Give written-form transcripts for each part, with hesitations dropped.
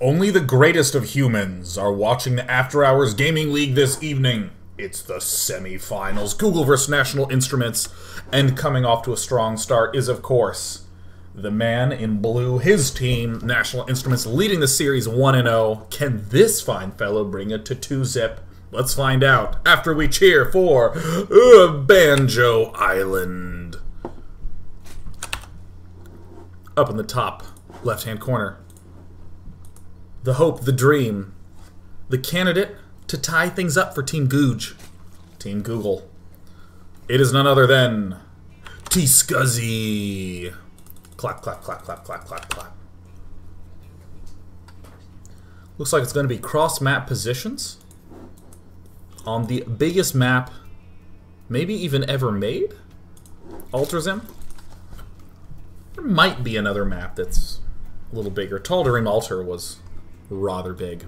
Only the greatest of humans are watching the After Hours Gaming League this evening. It's the semifinals, Google vs. National Instruments, and coming off to a strong start is, of course, the man in blue, his team, National Instruments, leading the series 1-0. Can this fine fellow bring it to 2-zip? Let's find out after we cheer for Banjo Island. Up in the top left-hand corner, the hope, the dream, the candidate to tie things up for Team Gooj, Team Google. It is none other than T-Scuzzy. Clap, clap, clap, clap, clap, clap, clap. Looks like it's going to be cross-map positions on the biggest map maybe even ever made, Alterzim. There might be another map that's a little bigger. Tal'Darim Altar was rather big.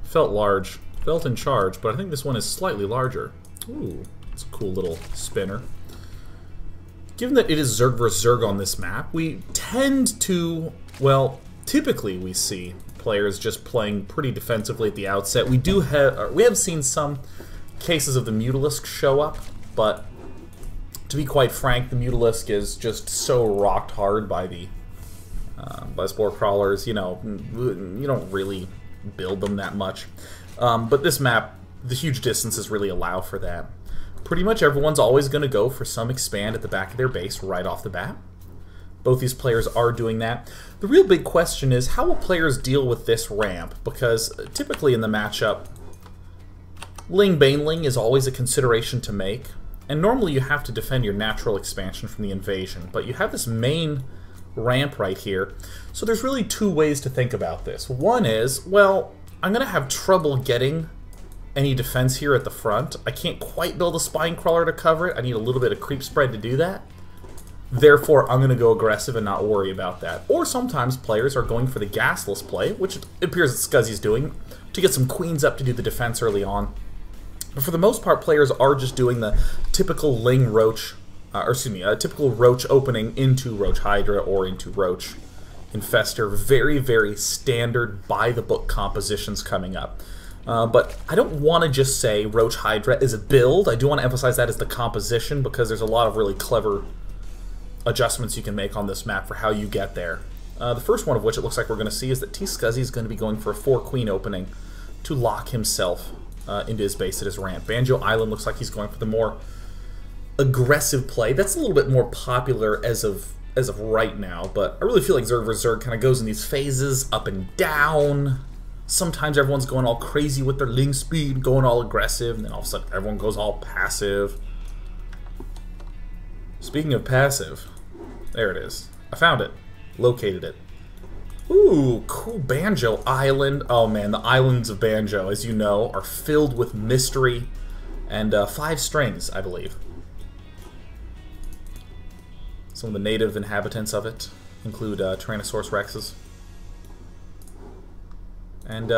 Felt large, felt in charge, but I think this one is slightly larger. Ooh, it's a cool little spinner. Given that it is Zerg vs. Zerg on this map, we tend to, well, typically we see players just playing pretty defensively at the outset. We have seen some cases of the Mutalisk show up, but to be quite frank, the Mutalisk is just so rocked hard by the Spore Crawlers. You know, you don't really build them that much. But this map, the huge distances really allow for that. Pretty much everyone's always going to go for some expand at the back of their base right off the bat. Both these players are doing that. The real big question is, how will players deal with this ramp? Because typically in the matchup, Ling Baneling is always a consideration to make. And normally you have to defend your natural expansion from the invasion. But you have this main ramp right here. So there's really two ways to think about this. One is, well, I'm going to have trouble getting any defense here at the front. I can't quite build a spine crawler to cover it. I need a little bit of creep spread to do that. Therefore, I'm going to go aggressive and not worry about that. Or sometimes players are going for the gasless play, which it appears that Scuzzy's doing, to get some queens up to do the defense early on. But for the most part, players are just doing the typical Ling Roach, a typical Roach opening into Roach Hydra or into Roach Infestor. Very, very standard by-the-book compositions coming up. But I don't want to just say Roach Hydra is a build. I do want to emphasize that as the composition, because there's a lot of really clever adjustments you can make on this map for how you get there. The first one of which it looks like we're going to see is that T-Scuzzy is going to be going for a 4-queen opening to lock himself into his base at his ramp. Banjo Island looks like he's going for the more aggressive play. That's a little bit more popular as of right now, but I really feel like Zerg vs. Zerg kind of goes in these phases, up and down. Sometimes everyone's going all crazy with their Ling speed, going all aggressive, and then all of a sudden everyone goes all passive. Speaking of passive, there it is. I found it. Located it. Ooh, cool Banjo Island. Oh man, the islands of Banjo, as you know, are filled with mystery and 5 strings, I believe. Some of the native inhabitants of it include Tyrannosaurus Rexes. And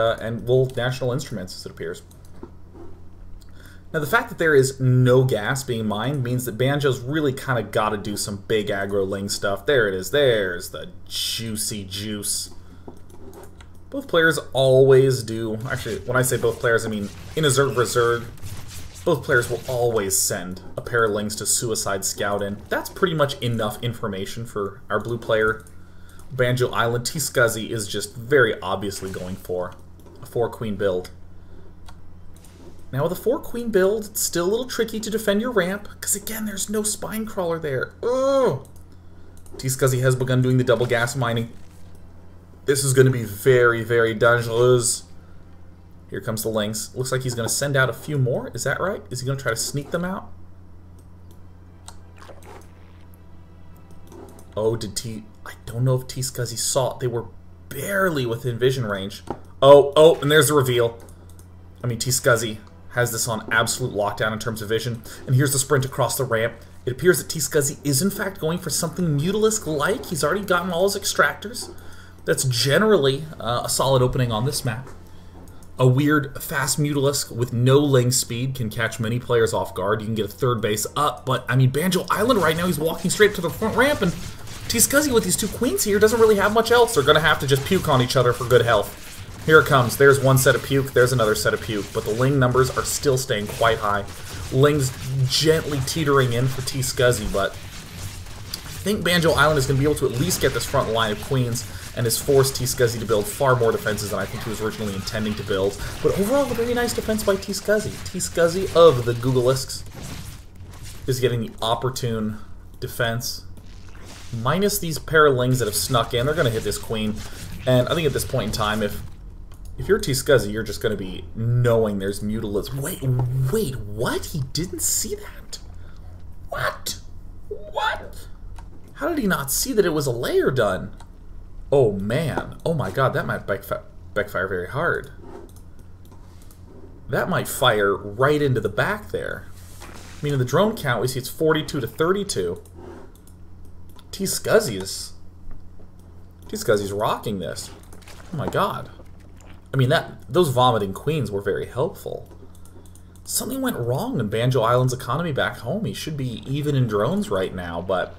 well, National Instruments, as it appears. Now, the fact that there is no gas being mined means that Banjo's really kind of got to do some big aggro Ling stuff. There it is. There's the juicy juice. Both players always do. Actually, when I say both players, I mean in a Zerg vs. Zerg, both players will always send a pair of Lings to Suicide Scout in. That's pretty much enough information for our blue player. Banjo Island. T-Scuzzy is just very obviously going for a 4-queen build. Now with a 4-queen build, it's still a little tricky to defend your ramp, because again, there's no spine crawler there. Ugh! T-Scuzzy has begun doing the double gas mining. This is going to be very, very dangerous. Here comes the Lings. Looks like he's going to send out a few more. Is that right? Is he going to try to sneak them out? Oh, I don't know if T-Scuzzy saw it. They were barely within vision range. Oh, and there's the reveal. I mean, T-Scuzzy has this on absolute lockdown in terms of vision. And here's the sprint across the ramp. It appears that T-Scuzzy is in fact going for something Mutalisk-like. He's already gotten all his extractors. That's generally a solid opening on this map. A weird, fast Mutalisk with no Ling speed can catch many players off guard. You can get a third base up, but I mean, Banjo Island right now, he's walking straight to the front ramp, and T-Scuzzy with these two queens here doesn't really have much else. They're going to have to just puke on each other for good health. Here it comes. There's one set of puke. There's another set of puke. But the Ling numbers are still staying quite high. Ling's gently teetering in for T-Scuzzy, but I think Banjo Island is going to be able to at least get this front line of queens and has forced T-Scuzzy to build far more defenses than I think he was originally intending to build. But overall, a very nice defense by T-Scuzzy. T-Scuzzy of the Googleisks is getting the opportune defense. Minus these pair of Lings that have snuck in. They're going to hit this queen. And I think at this point in time, if you're T-Scuzzy, you're just going to be knowing there's Mutalisks. Wait, what? He didn't see that? What? How did he not see that it was a layer done? Oh, man. Oh, my God. That might backfire very hard. That might fire right into the back there. I mean, in the drone count, we see it's 42 to 32. T-Scuzzy's rocking this. Oh my god. I mean, those vomiting queens were very helpful. Something went wrong in Banjo Island's economy back home. He should be even in drones right now, but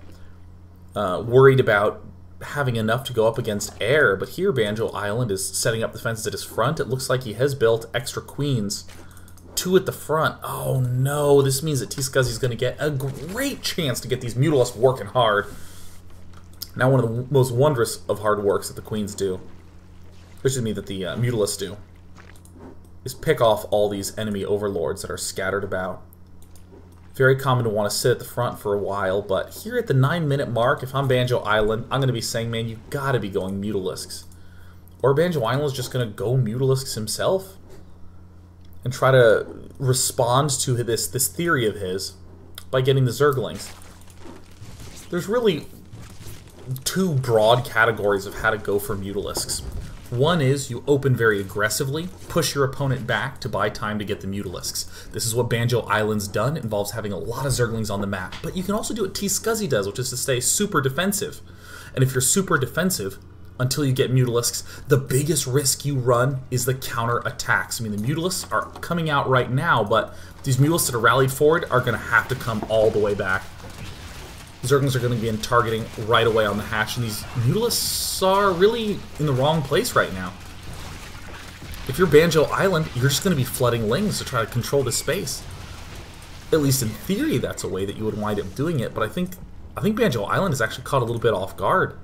worried about having enough to go up against air. But here Banjo Island is setting up defenses at his front. It looks like he has built extra queens. 2 at the front. Oh no, this means that T-Scuzzy's going to get a great chance to get these Mutalisks working hard. Now one of the most wondrous of hard works that the queens do, which is that the Mutalisks do, is pick off all these enemy overlords that are scattered about. Very common to want to sit at the front for a while, but here at the 9-minute mark, if I'm Banjo Island, I'm going to be saying, man, you got to be going Mutalisks. Or Banjo Island is just going to go Mutalisks himself and try to respond to this theory of his by getting the Zerglings. There's really 2 broad categories of how to go for Mutalisks. One is you open very aggressively, push your opponent back to buy time to get the Mutalisks. This is what Banjo Island's done. It involves having a lot of Zerglings on the map. But you can also do what T-Scuzzy does, which is to stay super defensive. And if you're super defensive, until you get Mutalisks, the biggest risk you run is the counter attacks. I mean, the Mutalisks are coming out right now, but these Mutalisks that are rallied forward are going to have to come all the way back. Zerglings are going to begin targeting right away on the hatch, and these Mutalisks are really in the wrong place right now. If you're Banjo Island, you're just going to be flooding Lings to try to control the space. At least in theory, that's a way that you would wind up doing it, but I think Banjo Island is actually caught a little bit off guard.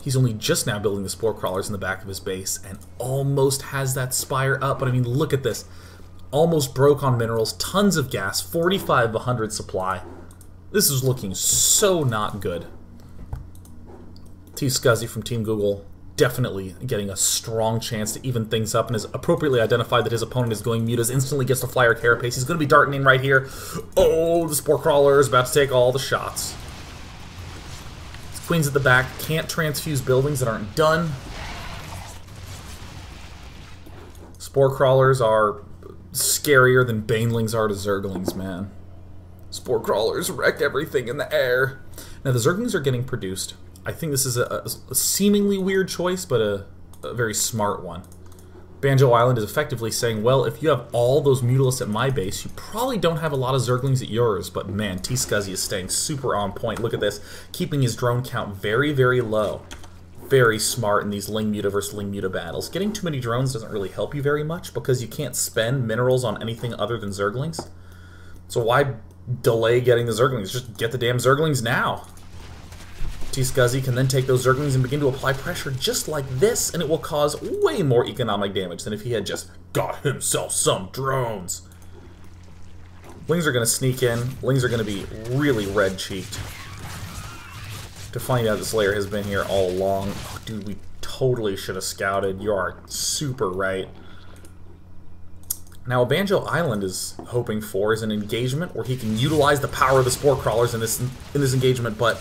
He's only just now building the Spore Crawlers in the back of his base, and almost has that Spire up, but I mean, look at this. Almost broke on minerals, tons of gas, 4,500 supply. This is looking so not good. T-Scuzzy from Team Google definitely getting a strong chance to even things up and has appropriately identified that his opponent is going Mutas, instantly gets the Flyer Carapace. He's going to be darting in right here. Oh, the Spore Crawler is about to take all the shots. Queens at the back can't transfuse buildings that aren't done. Spore Crawlers are scarier than Banelings are to Zerglings, man. Spore Crawlers wreck everything in the air. Now, the Zerglings are getting produced. I think this is a seemingly weird choice, but a very smart one. Banjo Island is effectively saying, well, if you have all those Mutalisks at my base, you probably don't have a lot of Zerglings at yours. But man, T-Scuzzy is staying super on point. Look at this. Keeping his drone count very, very low. Very smart in these Ling Muta versus Ling Muta battles. Getting too many drones doesn't really help you very much because you can't spend minerals on anything other than Zerglings. So why delay getting the Zerglings? Just get the damn Zerglings now. T-Scuzzy can then take those Zerglings and begin to apply pressure just like this, and it will cause way more economic damage than if he had just got himself some drones. Lings are going to sneak in. Lings are going to be really red-cheeked to find out this layer has been here all along. Oh, dude, we totally should have scouted. You are super right. Now, what Banjo Island is hoping for is an engagement where he can utilize the power of the Spore Crawlers in this engagement, but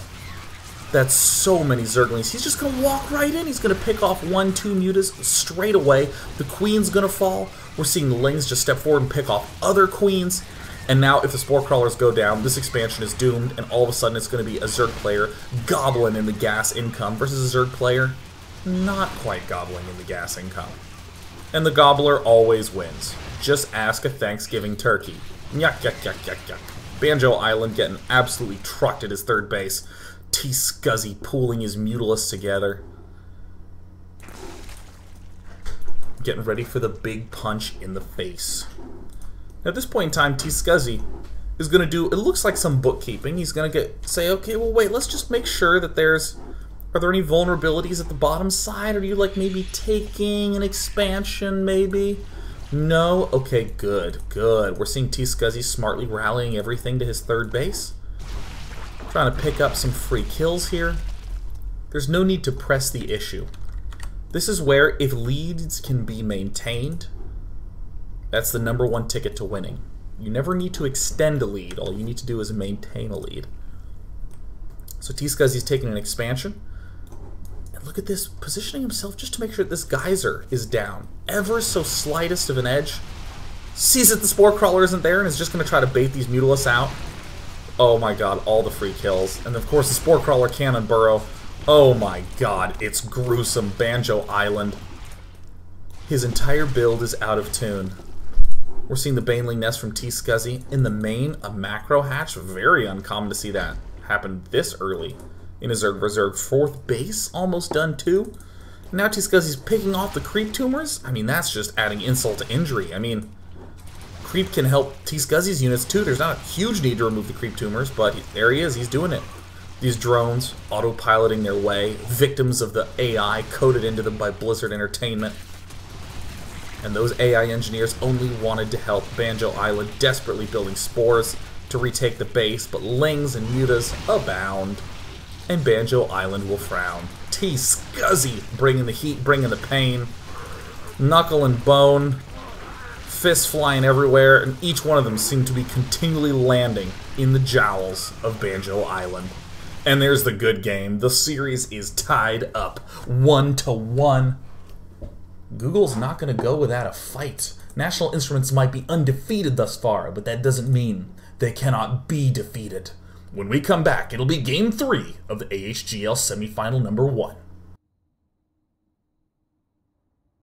that's so many Zerglings. He's just going to walk right in. He's going to pick off 1, 2 Mutas straight away. The Queen's going to fall. We're seeing the Lings just step forward and pick off other Queens. And now, if the Spore Crawlers go down, this expansion is doomed, and all of a sudden it's going to be a Zerg player gobbling in the gas income versus a Zerg player not quite gobbling in the gas income. And the gobbler always wins. Just ask a Thanksgiving turkey. Yuck, yuck, yuck, yuck, yuck. Banjo Island getting absolutely trucked at his third base. T-Scuzzy pooling his Mutalisk together. Getting ready for the big punch in the face. At this point in time, T-Scuzzy is going to do, it looks like some bookkeeping. He's going to say, okay, well wait, let's just make sure that are there any vulnerabilities at the bottom side? Are you like maybe taking an expansion maybe? No? Okay, good, good. We're seeing T-Scuzzy smartly rallying everything to his third base. Trying to pick up some free kills here. There's no need to press the issue. This is where, if leads can be maintained, that's the #1 ticket to winning. You never need to extend a lead. All you need to do is maintain a lead. So T-Scuzzy's taking an expansion. And look at this, positioning himself just to make sure that this geyser is down. Ever so slightest of an edge. Sees that the Spore Crawler isn't there and is just going to try to bait these Mutalisks out. Oh my god, all the free kills. And of course the Spore Crawler cannon burrow. Oh my god, it's gruesome. Banjo Island. His entire build is out of tune. We're seeing the Baneling Nest from T-Scuzzy. In the main, a macro hatch. Very uncommon to see that happen this early. In his reserved 4th base, almost done too. Now T-Scuzzy's picking off the creep tumors. I mean, that's just adding insult to injury. I mean, creep can help T-Scuzzy's units too. There's not a huge need to remove the creep tumors, but there he is, he's doing it. These drones, autopiloting their way, victims of the AI coded into them by Blizzard Entertainment. And those AI engineers only wanted to help Banjo Island, desperately building spores to retake the base, but Lings and Mutas abound, and Banjo Island will frown. T-Scuzzy bringing the heat, bringing the pain, knuckle and bone, fists flying everywhere, and each one of them seem to be continually landing in the jowls of Banjo Island. And there's the good game. The series is tied up 1-1. Google's not going to go without a fight. National Instruments might be undefeated thus far, but that doesn't mean they cannot be defeated. When we come back, it'll be Game 3 of the AHGL Semifinal #1.